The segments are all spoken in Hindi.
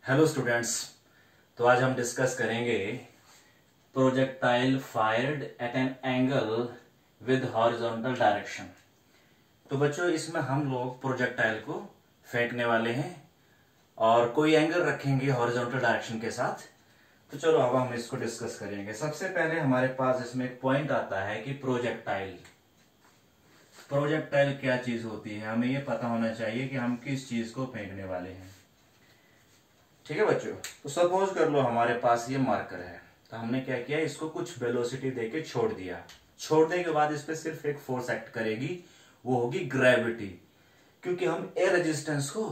Hello students. तो आज हम डिस्कस करेंगे projectile fired eight an angle with horizontal direction. तो बच्चों, इसमें हम लोग प्रोजेक्टाइल को फेंकने वाले हैं और कोई एंगल रखेंगे हॉरिजॉन्टल डायरेक्शन के साथ। तो चलो अब हम इसको डिस्कस करेंगे। सबसे पहले हमारे पास इसमें एक पॉइंट आता है कि प्रोजेक्टाइल क्या चीज होती है। हमें यह पता होना चाहिए कि हम किस चीज को फेंकने वाले हैं। ठीक है बच्चों, तो सपोज कर लो हमारे पास ये मार्कर है। तो हमने क्या किया, इसको कुछ वेलोसिटी देके छोड़ दिया। छोड़ने के बाद इस पे सिर्फ एक फोर्स एक्ट करेगी, वो होगी ग्रेविटी। क्योंकि हम एयर रेजिस्टेंस को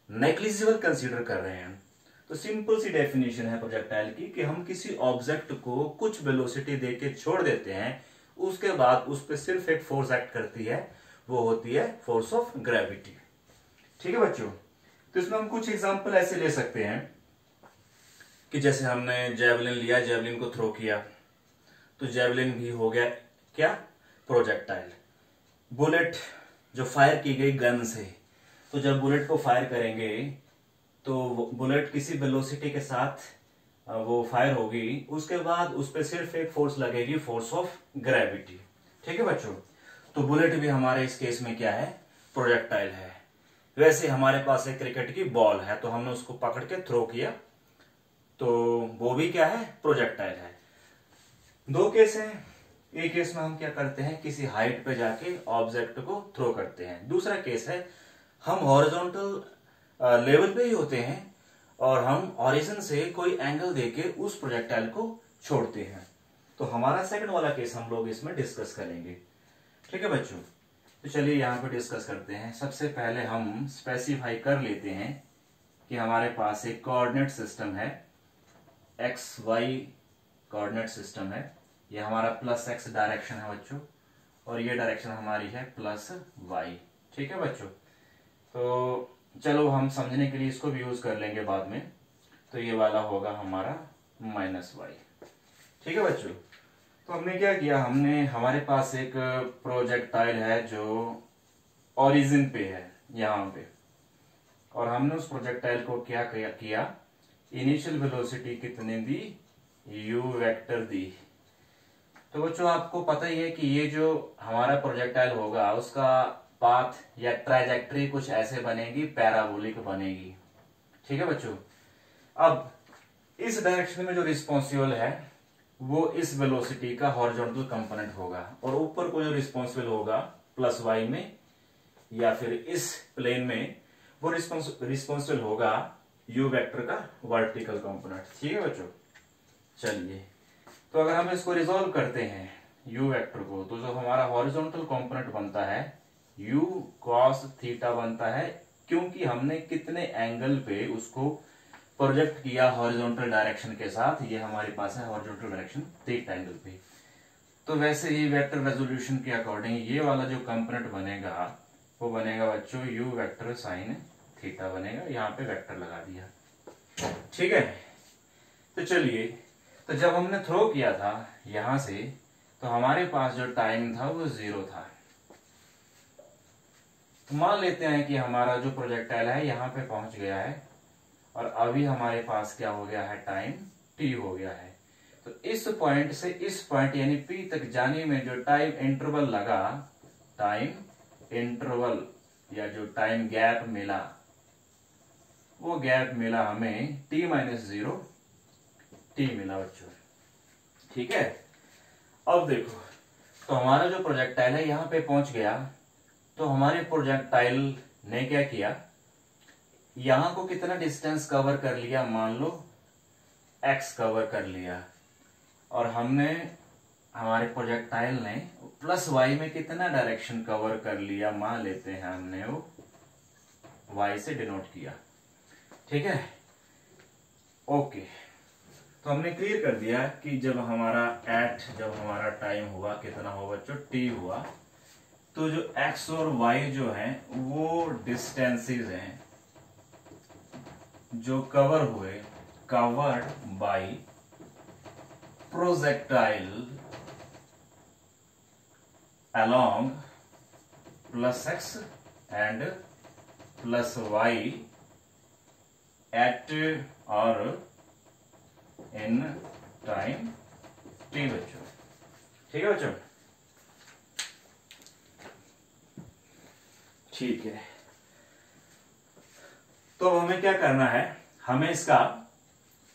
नेग्लिजिबल कंसीडर कर रहे हैं। तो सिंपल सी डेफिनेशन है प्रोजेक्टाइल की कि हम किसी ऑब्जेक्ट को कुछ वेलोसिटी देके छोड़ देते हैं, उसके बाद उस पर सिर्फ एक फोर्स एक्ट करती है, वो होती है फोर्स ऑफ ग्रेविटी। ठीक है बच्चों, तो इसमें हम कुछ एग्जांपल ऐसे ले सकते हैं कि जैसे हमने जेवलिन लिया, जेवलिन को थ्रो किया तो जेवलिन भी हो गया क्या, प्रोजेक्टाइल। बुलेट जो फायर की गई गन से, तो जब बुलेट को फायर करेंगे तो बुलेट किसी वेलोसिटी के साथ वो फायर होगी, उसके बाद उस पर सिर्फ एक फोर्स लगेगी, फोर्स ऑफ ग्रेविटी। ठीक है बच्चों, तो बुलेट भी हमारे इस केस में क्या है, प्रोजेक्टाइल है। वैसे हमारे पास एक क्रिकेट की बॉल है, तो हमने उसको पकड़ के थ्रो किया, तो वो भी क्या है, प्रोजेक्टाइल है। दो केस हैं। एक केस में हम क्या करते हैं, किसी हाइट पे जाके ऑब्जेक्ट को थ्रो करते हैं। दूसरा केस है हम हॉरिजॉन्टल लेवल पे ही होते हैं और हम ऑरिजिन से कोई एंगल देके उस प्रोजेक्टाइल को छोड़ते हैं। तो हमारा सेकंड वाला केस हम लोग इसमें डिस्कस करेंगे। ठीक है बच्चों, तो चलिए यहाँ पे डिस्कस करते हैं। सबसे पहले हम स्पेसिफाई कर लेते हैं कि हमारे पास एक कोऑर्डिनेट सिस्टम है, एक्स वाई कोऑर्डिनेट सिस्टम है। ये हमारा प्लस एक्स डायरेक्शन है बच्चों, और ये डायरेक्शन हमारी है प्लस वाई। ठीक है बच्चों, तो चलो हम समझने के लिए इसको भी यूज कर लेंगे बाद में। तो ये वाला होगा हमारा माइनस वाई। ठीक है बच्चों, तो हमने क्या किया, हमने हमारे पास एक प्रोजेक्टाइल है जो ओरिजिन पे है यहाँ पे, और हमने उस प्रोजेक्टाइल को क्या किया, इनिशियल वेलोसिटी कितने दी, u वेक्टर दी। तो बच्चों आपको पता ही है कि ये जो हमारा प्रोजेक्टाइल होगा उसका पाथ या ट्राजेक्टरी कुछ ऐसे बनेगी, पैराबोलिक बनेगी। ठीक है बच्चों, अब इस डायरेक्शन में जो रिस्पॉन्सिबल है वो इस वेलोसिटी का हॉरिजॉन्टल कंपोनेंट होगा, और ऊपर को जो रिस्पॉन्सिबल होगा प्लस वाई में या फिर इस प्लेन में, वो रिस्पॉन्सिबल होगा यू वेक्टर का वर्टिकल कंपोनेंट। ठीक है बच्चों, चलिए तो अगर हम इसको रिजॉल्व करते हैं यू वेक्टर को, तो जो हमारा हॉरिजॉन्टल कंपोनेंट बनता है यू कॉस थीटा बनता है, क्योंकि हमने कितने एंगल पे उसको प्रोजेक्ट किया हॉरिजॉन्टल डायरेक्शन के साथ। ये हमारे पास है हॉरिजॉन्टल डायरेक्शन थीटा एंगल पे। तो वैसे ही वेक्टर रेजोल्यूशन के अकॉर्डिंग ये वाला जो कंपोनेंट बनेगा वो बनेगा बच्चों यू वेक्टर साइन थीटा बनेगा। यहाँ पे वेक्टर लगा दिया। ठीक है, तो चलिए, तो जब हमने थ्रो किया था यहां से, तो हमारे पास जो टाइम था वो 0 था। तो मान लेते हैं कि हमारा जो प्रोजेक्टाइल है यहाँ पे पहुंच गया है, और अभी हमारे पास क्या हो गया है, टाइम t हो गया है। तो इस पॉइंट से इस पॉइंट यानी p तक जाने में जो टाइम इंटरवल लगा, टाइम इंटरवल या जो टाइम गैप मिला, वो गैप मिला हमें t-0 t मिला बच्चों। ठीक है, अब देखो, तो हमारा जो प्रोजेक्टाइल है यहाँ पे पहुंच गया, तो हमारे प्रोजेक्टाइल ने क्या किया, यहां को कितना डिस्टेंस कवर कर लिया, मान लो x कवर कर लिया, और हमने हमारे प्रोजेक्टाइल ने प्लस y में कितना डायरेक्शन कवर कर लिया, मान लेते हैं हमने वो y से डिनोट किया। ठीक है, ओके, तो हमने क्लियर कर दिया कि जब हमारा टाइम हुआ कितना हुआ बच्चों, t हुआ, तो जो x और y जो है वो डिस्टेंसेस हैं जो कवर हुए, covered by projectile along plus x and plus y at और इन टाइम टी बच्चों। ठीक है बच्चों, ठीक है। तो हमें क्या करना है, हमें इसका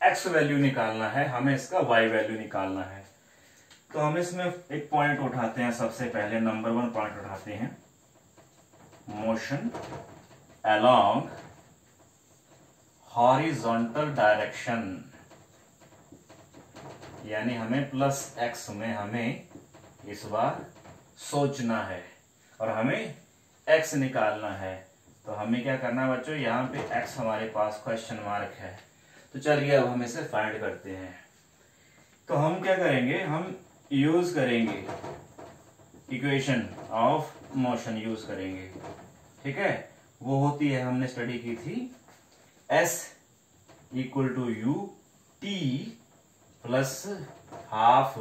x वैल्यू निकालना है, हमें इसका y वैल्यू निकालना है। तो हम इसमें एक पॉइंट उठाते हैं, सबसे पहले नंबर 1 पॉइंट उठाते हैं, मोशन अलोंग हॉरिजॉन्टल डायरेक्शन, यानी हमें प्लस x में हमें इस बार सोचना है और हमें x निकालना है। तो हमें क्या करना है बच्चों, यहाँ पे x हमारे पास क्वेश्चन मार्क है। तो चलिए अब हम इसे फाइंड करते हैं। तो हम क्या करेंगे, हम यूज करेंगे इक्वेशन ऑफ मोशन यूज करेंगे। ठीक है, वो होती है, हमने स्टडी की थी, S equal to u t plus half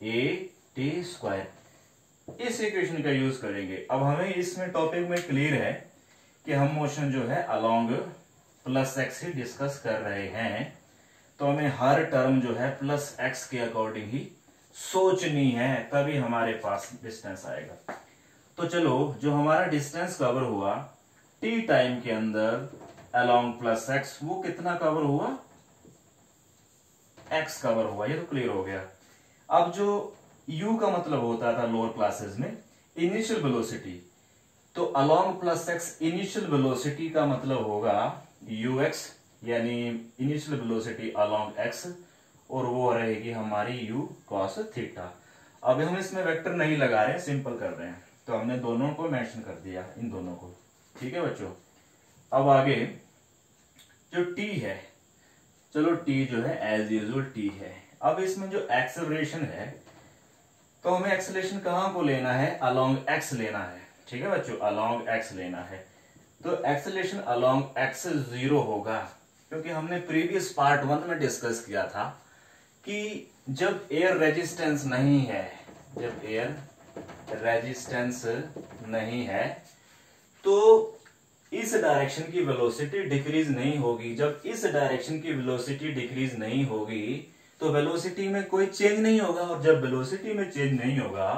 a t square. इस इक्वेशन का यूज करेंगे। अब हमें इसमें टॉपिक में क्लियर है कि हम मोशन जो है अलोंग प्लस एक्स ही डिस्कस कर रहे हैं। तो हमें हर टर्म जो है प्लस एक्स के अकॉर्डिंग ही सोचनी है, तभी हमारे पास डिस्टेंस आएगा। तो चलो, जो हमारा डिस्टेंस कवर हुआ टी टाइम के अंदर अलोंग प्लस एक्स, वो कितना कवर हुआ, एक्स कवर हुआ। ये तो क्लियर हो गया। अब जो u का मतलब होता था लोअर क्लासेस में इनिशियल वेलोसिटी, तो along plus x initial velocity का मतलब होगा ux, यानी इनिशियल वेलोसिटी अलोंग x, और वो रहेगी हमारी u cos थीटा। अब हम इसमें वेक्टर नहीं लगा रहे हैं, सिंपल कर रहे हैं। तो हमने दोनों को मेंशन कर दिया, इन दोनों को। ठीक है बच्चों, अब आगे जो t है, चलो t जो है एज यूजुअल t है। अब इसमें जो एक्सेलरेशन है, तो हमें एक्सेलरेशन कहां को लेना है, अलोंग x लेना है। ठीक है बच्चों, अलोंग x लेना है। तो एक्सेलरेशन अलोंग x 0 होगा, क्योंकि हमने प्रीवियस पार्ट 1 में डिस्कस किया था कि जब एयर रेजिस्टेंस नहीं है, जब एयर रेजिस्टेंस नहीं है तो इस डायरेक्शन की वेलोसिटी डिक्रीज नहीं होगी। जब इस डायरेक्शन की वेलोसिटी डिक्रीज नहीं होगी तो वेलोसिटी में कोई चेंज नहीं होगा, और जब वेलोसिटी में चेंज नहीं होगा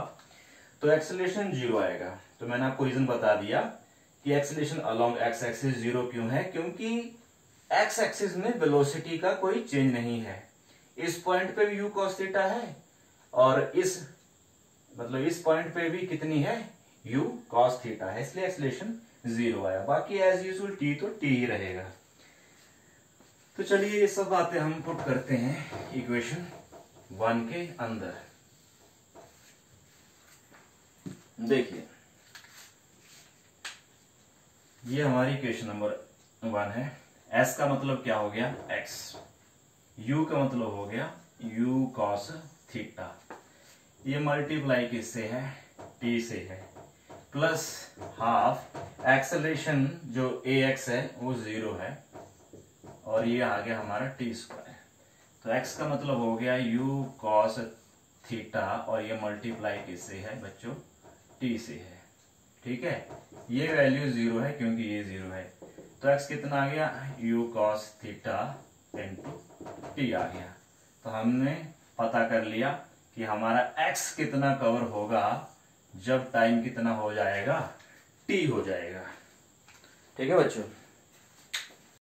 तो एक्सेलरेशन 0 आएगा। तो मैंने आपको रीजन बता दिया कि एक्सेलरेशन अलोंग एक्स एक्सिस 0 क्यों है, क्योंकि एक्स एक्सिस में वेलोसिटी का कोई चेंज नहीं है। इस पॉइंट पे भी u cos थीटा है, और इस पॉइंट पे भी कितनी है, u cos थीटा है, इसलिए एक्सेलरेशन 0 आया। बाकी एज यूजुअल t तो t ही रहेगा। तो चलिए ये सब बातें हम पुट करते हैं इक्वेशन 1 के अंदर। देखिए, ये हमारी इक्वेशन नंबर 1 है। s का मतलब क्या हो गया, x, u का मतलब हो गया u cos थीटा, ये मल्टीप्लाई किससे है, t से है, प्लस हाफ एक्सेलरेशन जो ax है वो 0 है, और ये आ गया हमारा टी स्क्वायर। तो x का मतलब हो गया u cos थीटा, और ये मल्टीप्लाई किससे है बच्चों, t से है। ठीक है, ये वैल्यू 0 है क्योंकि ये 0 है। तो x कितना आ गया, u cos theta into t आ गया। तो हमने पता कर लिया कि हमारा x कितना कवर होगा जब टाइम कितना हो जाएगा, t हो जाएगा। ठीक है बच्चों।